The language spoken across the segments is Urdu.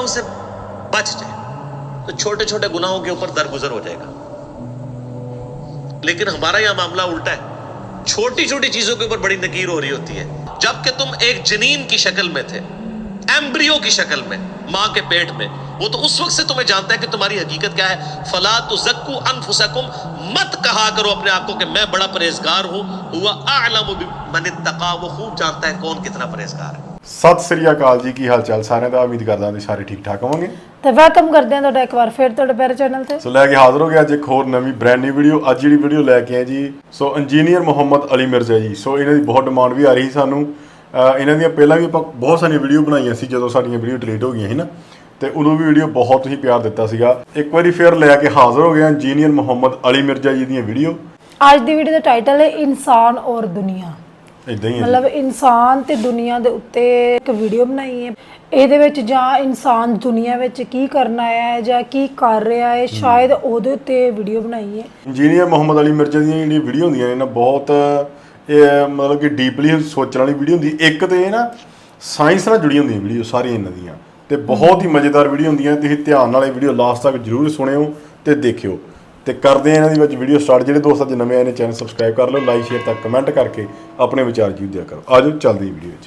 گناہوں سے بچ جائے تو چھوٹے چھوٹے گناہوں کے اوپر درگزر ہو جائے گا. لیکن ہمارا یہاں معاملہ الٹا ہے, چھوٹی چھوٹی چیزوں کے اوپر بڑی نکیر ہو رہی ہوتی ہے. جبکہ تم ایک جنین کی شکل میں تھے, ایمبریو کی شکل میں ماں کے پیٹ میں, وہ تو اس وقت سے تمہیں جانتا ہے کہ تمہاری حقیقت کیا ہے. فلا تزکوا انفسکم, مت کہا کرو اپنے آپ کو کہ میں بڑا پرہیزگار ہوں, ہوا اعلم بمن اتقى, وہ خوب جانتا ہے کون کتنا پرہیزگار ہے. ਸਤਿ ਸ੍ਰੀ ਅਕਾਲ ਜੀ, ਕੀ ਹਾਲ ਚਾਲ ਸਾਰਿਆਂ ਦਾ? ਉਮੀਦ ਕਰਦਾ ਹਾਂ ਸਾਰੇ ਠੀਕ ਠਾਕ ਹੋਵੋਗੇ ਤੇ ਵੈਲਕਮ ਕਰਦੇ ਹਾਂ ਤੁਹਾਡਾ ਇੱਕ ਵਾਰ ਫਿਰ ਤੁਹਾਡੇ ਪਿਆਰੇ ਚੈਨਲ ਤੇ. ਸੋ ਲੈ ਕੇ ਹਾਜ਼ਰ ਹੋ ਗਿਆ ਅੱਜ ਇੱਕ ਹੋਰ ਨਵੀਂ ਬ੍ਰੈਂਡ ਨਿਊ ਵੀਡੀਓ. ਅੱਜ ਜਿਹੜੀ ਵੀਡੀਓ ਲੈ ਕੇ ਆਏ ਜੀ, ਸੋ ਇੰਜੀਨੀਅਰ ਮੁਹੰਮਦ ਅਲੀ ਮਿਰਜ਼ਾ ਜੀ. ਸੋ ਇਹਨਾਂ ਦੀ ਬਹੁਤ ਡਿਮਾਂਡ ਵੀ ਆ ਰਹੀ ਸਾਨੂੰ. ਇਹਨਾਂ ਦੀਆਂ ਪਹਿਲਾਂ ਵੀ ਆਪਾਂ ਬਹੁਤ ਸਾਰੀਆਂ ਵੀਡੀਓ ਬਣਾਈਆਂ ਸੀ ਜਦੋਂ ਸਾਡੀਆਂ ਵੀਡੀਓ ਡਿਲੀਟ ਹੋ ਗਈਆਂ ਸੀ ਨਾ, ਤੇ ਉਦੋਂ ਵੀ ਵੀਡੀਓ ਬਹੁਤ ਹੀ ਪਿਆਰ ਦਿੱਤਾ ਸੀਗਾ. ਇੱਕ ਵਾਰੀ ਫਿਰ ਲੈ ਕੇ ਹਾਜ਼ਰ ਹੋ ਗਿਆ ਇੰਜੀਨੀਅਰ ਮੁਹੰਮਦ ਅਲੀ ਮਿਰਜ਼ਾ ਜੀ ਦੀਆਂ ਵੀਡੀਓ. ਅੱਜ ਦੀ ਵੀਡੀਓ ਦਾ ਟਾਈਟਲ ਹੈ ਇਨਸਾਨ ਔਰ ਦੁਨੀਆ. ਇਦਾਂ ਹੀ ਹੈ ਮਤਲਬ ਇਨਸਾਨ ਤੇ ਦੁਨੀਆ ਦੇ ਉੱਤੇ ਇੱਕ ਵੀਡੀਓ ਬਣਾਈ ਹੈ. ਇਹਦੇ ਵਿੱਚ ਜਾਂ ਇਨਸਾਨ ਦੁਨੀਆ ਵਿੱਚ ਕੀ ਕਰਨਾ ਹੈ ਜਾਂ ਕੀ ਕਰ ਰਿਹਾ ਹੈ, ਸ਼ਾਇਦ ਉਹਦੇ ਉੱਤੇ ਵੀਡੀਓ ਬਣਾਈ ਹੈ. ਇੰਜੀਨੀਅਰ ਮੁਹੰਮਦ ਅਲੀ ਮਿਰਜ਼ਾ ਦੀਆਂ ਜਿਹੜੀਆਂ ਵੀਡੀਓ ਹੁੰਦੀਆਂ ਨੇ ਨਾ, ਬਹੁਤ ਇਹ ਮਤਲਬ ਕਿ ਡੀਪਲੀ ਸੋਚਣ ਵਾਲੀ ਵੀਡੀਓ ਹੁੰਦੀ. ਇੱਕ ਤੇ ਇਹ ਨਾ ਸਾਇੰਸ ਨਾਲ ਜੁੜੀ ਹੁੰਦੀਆਂ ਵੀਡੀਓ ਸਾਰੀਆਂ ਇਹਨਾਂ ਦੀਆਂ, ਤੇ ਬਹੁਤ ਹੀ ਮਜ਼ੇਦਾਰ ਵੀਡੀਓ ਹੁੰਦੀਆਂ. ਤੁਸੀਂ ਧਿਆਨ ਨਾਲ ਇਹ ਵੀਡੀਓ ਲਾਸਟ ਤੱਕ ਜ਼ਰੂਰ ਸੁਣਿਓ ਤੇ ਦੇਖਿਓ. ਤੇ ਕਰਦੇ ਆ ਇਹਨਾਂ ਦੀ ਵਿੱਚ ਵੀਡੀਓ ਸਟਾਰਟ. ਜਿਹੜੇ ਦੋਸਤ ਅੱਜ ਨਵੇਂ ਆਏ ਨੇ ਚੈਨਲ ਸਬਸਕ੍ਰਾਈਬ ਕਰ ਲਓ, ਲਾਈਕ ਸ਼ੇਅਰ ਤੱਕ ਕਮੈਂਟ ਕਰਕੇ ਆਪਣੇ ਵਿਚਾਰ ਜਰੂਰ ਦਿਆ ਕਰੋ. ਆਜੋ ਚੱਲਦੀ ਵੀਡੀਓ ਵਿੱਚ.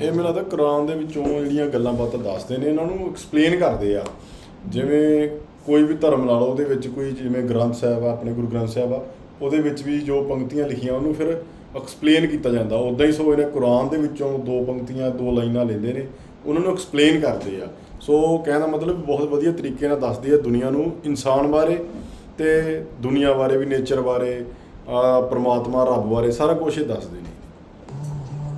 ਇਹ ਮੈਨੂੰ ਲੱਗਦਾ ਕੁਰਾਨ ਦੇ ਵਿੱਚੋਂ ਜਿਹੜੀਆਂ ਗੱਲਾਂ ਬਾਤਾਂ ਦੱਸਦੇ ਨੇ ਇਹਨਾਂ ਨੂੰ ਐਕਸਪਲੇਨ ਕਰਦੇ ਆ. ਜਿਵੇਂ ਕੋਈ ਵੀ ਧਰਮ ਲਾ ਲਓ, ਉਹਦੇ ਵਿੱਚ ਕੋਈ ਜਿਵੇਂ ਗ੍ਰੰਥ ਸਾਹਿਬ ਆ, ਆਪਣੇ ਗੁਰੂ ਗ੍ਰੰਥ ਸਾਹਿਬ ਆ, ਉਹਦੇ ਵਿੱਚ ਵੀ ਜੋ ਪੰਕਤੀਆਂ ਲਿਖੀਆਂ ਉਹਨੂੰ ਫਿਰ ਐਕਸਪਲੇਨ ਕੀਤਾ ਜਾਂਦਾ. ਉੱਦਾਂ ਹੀ ਸੋ ਇਹਨੇ ਕੁਰਾਨ ਦੇ ਵਿੱਚੋਂ 2 ਪੰਕਤੀਆਂ 2 ਲਾਈਨਾਂ ਲੈਂਦੇ ਨੇ, ਉਹਨਾਂ ਨੂੰ ਐਕਸਪਲੇਨ ਕਰਦੇ ਆ. ਸੋ ਕਹਿਣ ਦਾ ਮਤਲਬ ਬਹੁਤ ਵਧੀਆ ਤਰੀਕੇ ਨਾਲ ਦੱਸਦੇ ਆ ਦੁਨੀਆ ਨੂੰ, ਇਨਸਾਨ ਬਾਰੇ ਤੇ ਦੁਨੀਆ ਬਾਰੇ ਵੀ, ਨੇਚਰ ਬਾਰੇ, ਪਰਮਾਤਮਾ ਰੱਬ ਬਾਰੇ ਸਾਰਾ ਕੁਛ ਇਹ ਦੱਸਦੇ ਨੇ.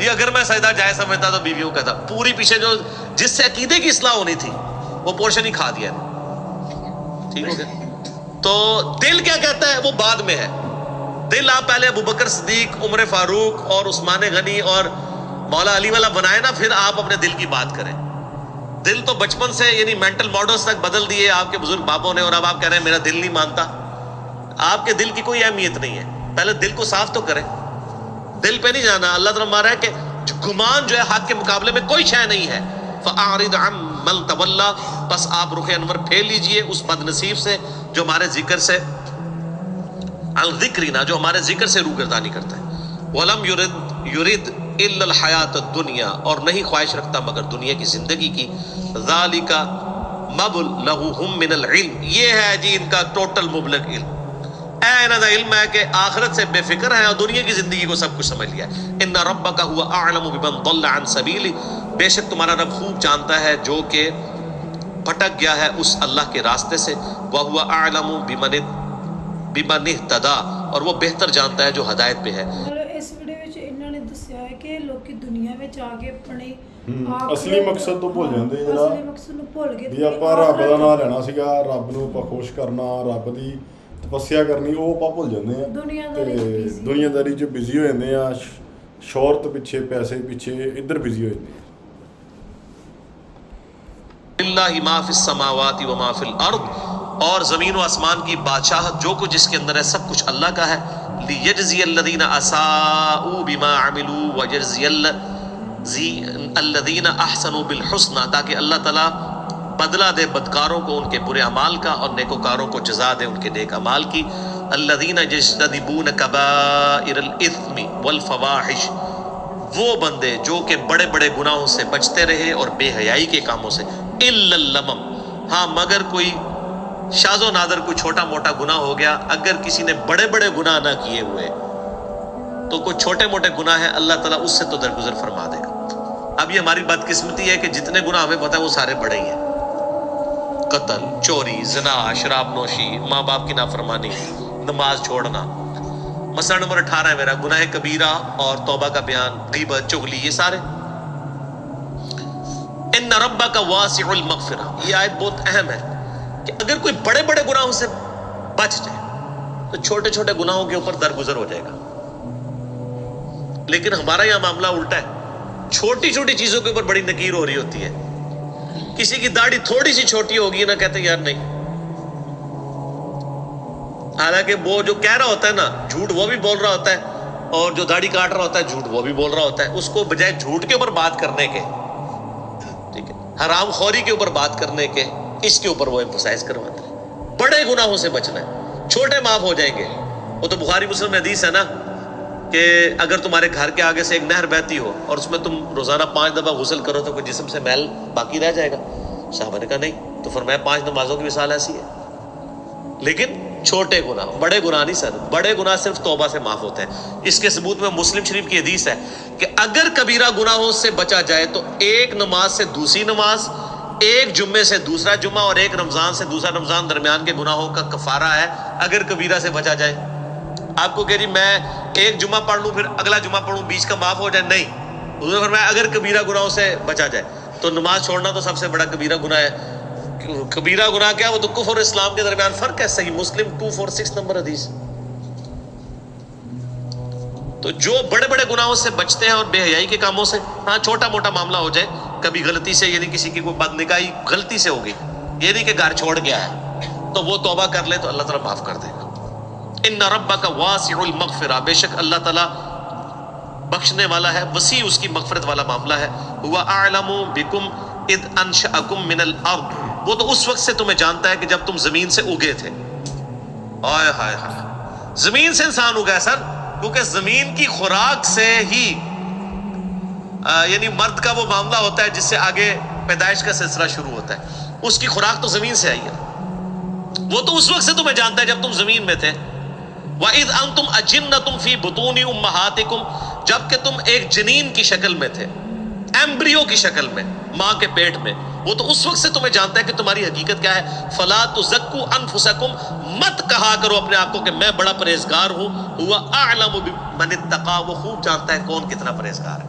یہ اگر میں سجدہ جائز سمجھتا تو بیویوں کا تھا. پوری پیچھے جو جس سے عقیدے کی اصلاح ہونی تھی وہ پورشن ہی کھا دیا ہے. ٹھیک ہو گیا. تو دل کیا کہتا ہے وہ بعد میں ہے. دل آپ پہلے ابوبکر صدیق، عمر فاروق اور عثمان غنی اور مولا علی والا بنائے نا، پھر آپ اپنے دل کی بات کریں. دل تو بچپن سے یعنی مینٹل ماڈلز تک بدل دیے آپ کے بزرگ بابوں نے، اور اب آپ کہہ رہے ہیں میرا دل نہیں مانتا. آپ کے دل کی کوئی اہمیت نہیں ہے. پہلے دل کو صاف تو کریں. دل پہ نہیں جانا. اللہ تعالیٰ مارا ہے کہ گمان جو ہے حق کے مقابلے میں کوئی شے نہیں ہے. فَأَعْرِضْ عَمَّنْ تَوَلَّى، بس آپ رخ انور پھیر لیجئے اس بد نصیب سے جو ہمارے ذکر سے الذکرینا، جو ہمارے ذکر سے روگردانی کرتا ہے. وَلَمْ يُرِدْ إِلَّا الْحَيَاةَ الدُّنْيَا، اور نہیں خواہش رکھتا مگر دنیا کی زندگی کی. ذَلِكَ مَبْلَغُهُم مِّنَ الْعِلْمِ، یہ ہے جی ان کا ٹوٹل مبلغ علم. انہاں دا علم ہے کہ آخرت سے بے فکر ہے اور دنیا کی زندگی کو سب کچھ سمجھ لیا ہے. ان ربک هو اعلم بمن ضل عن سبیلہ، بے شک تمہارا رب خوب جانتا ہے جو کہ بھٹک گیا ہے اس اللہ کے راستے سے. وهو اعلم بمن اهتدى، اور وہ بہتر جانتا ہے جو ہدایت پہ ہے. مطلب اس ویڈیو ਵਿੱਚ ਇਹਨਾਂ ਨੇ ਦੱਸਿਆ ਹੈ ਕਿ ਲੋਕੀ ਦੁਨੀਆ ਵਿੱਚ ਆ ਕੇ ਆਪਣੇ ਅਸਲੀ ਮਕਸਦ ਤੋਂ ਭੁੱਲ ਜਾਂਦੇ ਜਿਹੜਾ ਅਸਲੀ ਮਕਸਦ ਨੂੰ ਭੁੱਲ ਗਏ ਵੀ ਆਪਾਂ ਰੱਬ ਦਾ ਨਾਮ ਲੈਣਾ ਸੀਗਾ, ਰੱਬ ਨੂੰ ਆਪਾਂ ਖੁਸ਼ ਕਰਨਾ, ਰੱਬ ਦੀ ਤਪੱਸਿਆ ਕਰਨੀ, ਉਹ ਆਪਾਂ ਭੁੱਲ ਜਾਂਦੇ ਆ. ਦੁਨੀਆਦਾਰੀ ਚ busy। ਦੁਨੀਆਦਾਰੀ 'ਚ ਬਿਜ਼ੀ ਹੋ ਜਾਂਦੇ ਆ, ਸ਼ੌਹਰਤ ਪਿੱਛੇ, ਪੈਸੇ ਪਿੱਛੇ ਇੱਧਰ ਬਿਜ਼ੀ ਹੋ ਜਾਂਦੇ ਆ. للہ ما فی السماوات و ما فی الارض، اور زمین و آسمان کی بادشاہت جو کچھ جس کے اندر ہے سب کچھ اللہ کا ہے. لیجزی الذین اساءوا بما عملوا ویجزی الذین احسنوا بالحسنى، تاکہ اللہ تعالیٰ بدلہ دے بدکاروں کو ان کے برے اعمال کا اور نیکوکاروں کو جزا دے ان کے نیک اعمال کی. الذین یجتنبون کبائر الاثم والفواحش، وہ بندے جو کہ بڑے بڑے گناہوں سے بچتے رہے اور بے حیائی کے کاموں سے. الا اللمم، ہاں مگر کوئی شاذ و نادر کوئی چھوٹا موٹا گناہ ہو گیا. اگر کسی نے بڑے بڑے گناہ نہ کیے ہوئے تو کوئی چھوٹے موٹے گناہ ہے اللہ تعالیٰ اس سے تو درگزر فرما دے گا. اب یہ ہماری بدقسمتی ہے کہ جتنے گناہ ہمیں پتہ ہے وہ سارے بڑے ہی ہیں. قتل، چوری، زنا، شراب نوشی، ماں باپ کی نافرمانی، نماز چھوڑنا. مسئلہ نمبر 18 ہے میرا، گناہ کبیرہ اور توبہ کا بیان، غیبت، چغلی، یہ سارے. ان ربک واسع المغفرہ، یہ آیت بہت اہم ہے کہ اگر کوئی بڑے بڑے گناہوں سے بچ جائے تو چھوٹے چھوٹے گناہوں کے اوپر درگزر ہو جائے گا. لیکن ہمارا یہاں معاملہ الٹا ہے، چھوٹی چھوٹی چیزوں کے اوپر بڑی نکیر ہو رہی ہوتی ہے. کسی کی داڑھی تھوڑی سی چھوٹی ہوگی نا کہتے ہیں یار نہیں، حالانکہ وہ جو کہہ رہا ہوتا ہے نا جھوٹ وہ بھی بول رہا ہوتا ہے، اور جو داڑھی کاٹ رہا ہوتا ہے جھوٹ وہ بھی بول رہا ہوتا ہے. اس کو بجائے جھوٹ کے اوپر بات کرنے کے، ٹھیک ہے، حرام خوری کے اوپر بات کرنے کے، اس کے اوپر وہ ایمفسائز کرواتے ہیں. بڑے گناہوں سے بچنا ہے، چھوٹے معاف ہو جائیں گے. وہ تو بخاری مسلم میں حدیث ہے نا کہ اگر تمہارے گھر کے آگے سے ایک نہر بہتی ہو اور اس میں تم روزانہ 5 دفعہ غسل کرو تو کوئی جسم سے میل باقی رہ جائے گا؟ صحابہ نے کہا نہیں. تو فرمایا 5 نمازوں کی مثال ایسی ہے. لیکن چھوٹے گناہ، بڑے گناہ نہیں سر. بڑے گناہ صرف توبہ سے معاف ہوتے ہیں. اس کے ثبوت میں مسلم شریف کی حدیث ہے کہ اگر کبیرہ گناہوں سے بچا جائے تو ایک نماز سے دوسری نماز، ایک جمعے سے دوسرا جمعہ اور ایک رمضان سے دوسرا رمضان درمیان کے گناہوں کا کفارہ ہے اگر کبیرہ سے بچا جائے. آپ کو کہہ رہی میں ایک جمعہ پڑھ لوں پھر اگلا جمعہ پڑھوں بیچ کا معاف ہو جائے؟ نہیں. حضور نے فرمایا اگر کبیرہ گناہوں سے بچا جائے تو نماز چھوڑنا تو سب سے بڑا کبیرہ گناہ ہے. کبیرہ گناہ کیا؟ وہ تو کفر اور اسلام کے درمیان فرق ہے. صحیح مسلم 246 نمبر حدیث. تو جو بڑے بڑے گناہوں سے بچتے ہیں اور بے حیائی کے کاموں سے، ہاں چھوٹا موٹا معاملہ ہو جائے کبھی غلطی سے، یعنی کسی کی کوئی بد نکاحی غلطی سے ہوگی، یہ نہیں کہ گھر چھوڑ گیا ہے، تو وہ توبہ کر لے تو اللہ تعالیٰ معاف کر دے گا. ان ربک واسع المغفرہ، بے شک اللہ تعالیٰ بخشنے والا ہے، وسیع اس کی مغفرت والا معاملہ ہے. هو اعلم بکم اذ انشأکم من الارض، وہ تو اس وقت سے تمہیں جانتا ہے کہ جب تم زمین سے اگے تھے. آئے ہائے ہائے، زمین سے انسان اگا ہے سر، کیونکہ زمین کی خوراک سے ہی یعنی مرد کا وہ معاملہ ہوتا ہے جس سے آگے پیدائش کا سلسلہ شروع ہوتا ہے. اس کی خوراک تو زمین سے آئی ہے. وہ تو اس وقت سے تمہیں جانتا ہے جب تم زمین میں تھے. وَإِذْ أَنْتُمْ أَجِنَّةٌ فِي بُطُونِ أُمَّهَاتِكُمْ، جبکہ تم ایک جنین کی شکل میں تھے، ایمبریو کی شکل میں، ماں کے پیٹ میں. وہ تو اس وقت سے تمہیں جانتا ہے کہ تمہاری حقیقت کیا ہے. فَلَا تُزَكُّوا أَنفُسَكُمْ، مت کہا کرو اپنے آپ کو کہ میں بڑا پرہیزگار ہوں. هُوَ أَعْلَمُ بِمَنِ اتَّقَىٰ، وہ خوب جانتا ہے کون کتنا پرہیزگار ہے.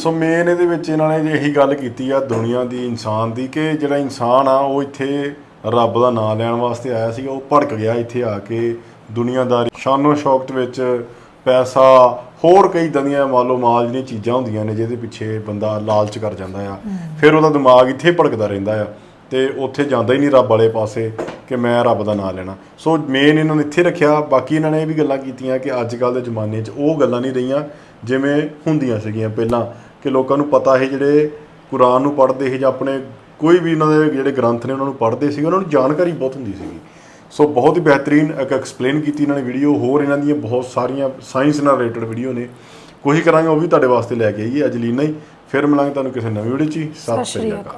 ਸੋ ਮੇਨ ਇਹਦੇ ਵਿੱਚ ਇਹਨਾਂ ਨੇ ਜੇ ਇਹੀ ਗੱਲ ਕੀਤੀ ਆ ਦੁਨੀਆ ਦੀ, ਇਨਸਾਨ ਦੀ, ਕਿ ਜਿਹੜਾ ਇਨਸਾਨ ਆ ਉਹ ਇੱਥੇ ਰੱਬ ਦਾ ਨਾਮ ਲੈਣ ਵਾਸਤੇ ਆਇਆ ਸੀਗਾ, ਉਹ ਭੜਕ ਗਿਆ ਇੱਥੇ ਆ ਕੇ ਦੁਨੀਆਦਾਰੀ, ਸ਼ਾਨੋ ਸ਼ੌਕਤ ਵਿੱਚ ਪੈਸਾ, ਹੋਰ ਕਈ ਦੀਆਂ ਮੰਨ ਲਓ ਮਾਲ ਜਿਹੜੀਆਂ ਚੀਜ਼ਾਂ ਹੁੰਦੀਆਂ ਨੇ ਜਿਹਦੇ ਪਿੱਛੇ ਬੰਦਾ ਲਾਲਚ ਕਰ ਜਾਂਦਾ ਆ, ਫਿਰ ਉਹਦਾ ਦਿਮਾਗ ਇੱਥੇ ਭੜਕਦਾ ਰਹਿੰਦਾ ਆ ਤੇ ਉੱਥੇ ਜਾਂਦਾ ਹੀ ਨਹੀਂ ਰੱਬ ਵਾਲੇ ਪਾਸੇ ਕਿ ਮੈਂ ਰੱਬ ਦਾ ਨਾਮ ਲੈਣਾ। ਸੋ ਮੇਨ ਇਹਨਾਂ ਨੇ ਇੱਥੇ ਰੱਖਿਆ। ਬਾਕੀ ਇਹਨਾਂ ਨੇ ਇਹ ਵੀ ਗੱਲਾਂ ਕੀਤੀਆਂ ਕਿ ਅੱਜ ਕੱਲ੍ਹ ਦੇ ਜ਼ਮਾਨੇ 'ਚ ਉਹ ਗੱਲਾਂ ਨਹੀਂ ਰਹੀਆਂ ਜਿਵੇਂ ਹੁੰਦੀਆਂ ਸੀਗੀਆਂ ਪਹਿਲਾਂ, ਕਿ ਲੋਕਾਂ ਨੂੰ ਪਤਾ ਹੈ ਜਿਹੜੇ ਕੁਰਾਨ ਨੂੰ ਪੜ੍ਹਦੇ ਸੀ ਜਾਂ ਆਪਣੇ ਕੋਈ ਵੀ ਇਹਨਾਂ ਦੇ ਜਿਹੜੇ ਗ੍ਰੰਥ ਨੇ ਉਹਨਾਂ ਨੂੰ ਪੜ੍ਹਦੇ ਸੀਗੇ, ਉਹਨਾਂ ਨੂੰ ਜਾਣਕਾਰੀ ਬਹੁਤ ਹੁੰਦੀ ਸੀਗੀ। ਸੋ ਬਹੁਤ ਹੀ ਬਿਹਤਰੀਨ ਇੱਕ ਐਕਸਪਲੇਨ ਕੀਤੀ ਇਹਨਾਂ ਨੇ ਵੀਡੀਓ। ਹੋਰ ਇਹਨਾਂ ਦੀਆਂ ਬਹੁਤ ਸਾਰੀਆਂ ਸਾਇੰਸ ਨਾਲ ਰਿਲੇਟਡ ਵੀਡੀਓ ਨੇ, ਕੋਸ਼ਿਸ਼ ਕਰਾਂਗੇ ਉਹ ਵੀ ਤੁਹਾਡੇ ਵਾਸਤੇ ਲੈ ਕੇ ਆਈਏ। ਅੱਜ ਲਈ ਨਹੀਂ, ਫਿਰ ਮਿਲਾਂਗੇ ਤੁਹਾਨੂੰ ਕਿਸੇ ਨਵੀਂ ਵੀਡੀਓ 'ਚ। ਸਤਿ ਸ਼੍ਰੀ ਅਕਾਲ।